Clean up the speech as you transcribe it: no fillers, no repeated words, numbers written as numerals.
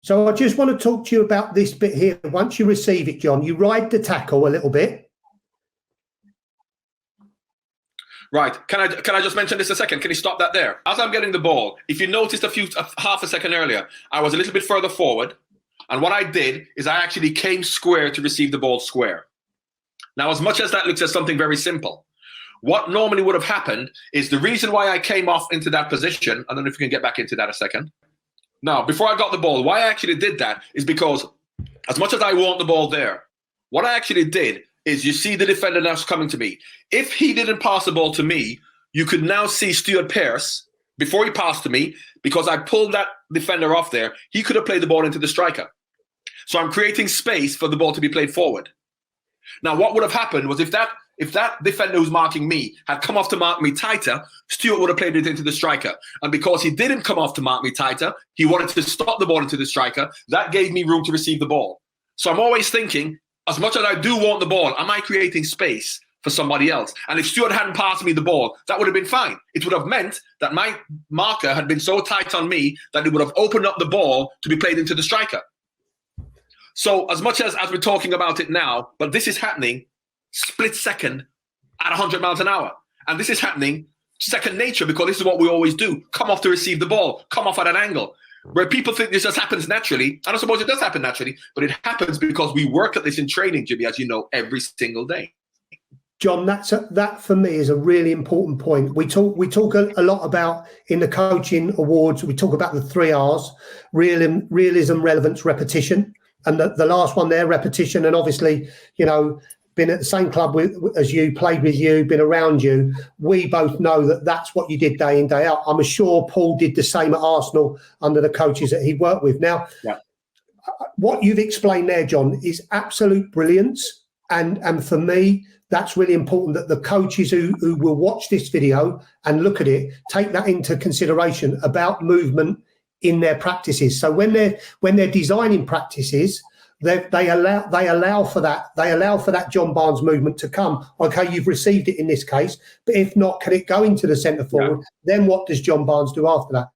So I just want to talk to you about this bit here. Once you receive it, John, you ride the tackle a little bit. Right. Can I just mention this a second? Can you stop that there? As I'm getting the ball, if you noticed half a second earlier, I was a little bit further forward. And what I did is I actually came square to receive the ball square. Now, as much as that looks at something very simple, what normally would have happened is the reason why I came off into that position. I don't know if we can get back into that a second. Now, before I got the ball, why I actually did that is because as much as I want the ball there, what I actually did is you see the defender now coming to me. If he didn't pass the ball to me, you could now see Stuart Pearce, before he passed to me, because I pulled that defender off there, he could have played the ball into the striker. So I'm creating space for the ball to be played forward. Now, what would have happened was if that defender who's marking me had come off to mark me tighter, Stuart would have played it into the striker. And because he didn't come off to mark me tighter, he wanted to stop the ball into the striker. That gave me room to receive the ball. So I'm always thinking, as much as I do want the ball, am I creating space for somebody else? And if Stuart hadn't passed me the ball, that would have been fine. It would have meant that my marker had been so tight on me that it would have opened up the ball to be played into the striker. So as much as we're talking about it now, but this is happening split second at 100 miles an hour. And this is happening second nature because this is what we always do. Come off to receive the ball, come off at an angle. Where people think this just happens naturally, and I suppose it does happen naturally, but it happens because we work at this in training, Jimmy, as you know, every single day. John, that for me is a really important point. We talk a lot about in the coaching awards, we talk about the 3 R's, realism, relevance, repetition. And the last one there, repetition. And obviously, you know, been at the same club as you, played with you, been around you. We both know that that's what you did day in, day out. I'm sure Paul did the same at Arsenal under the coaches that he worked with. Now, what you've explained there, John, is absolute brilliance. And for me, that's really important that the coaches who will watch this video and look at it, take that into consideration about movement in their practices. So when they're designing practices, they allow for that. They allow for that John Barnes movement to come. Okay, you've received it in this case, but if not, can it go into the centre forward? Then what does John Barnes do after that?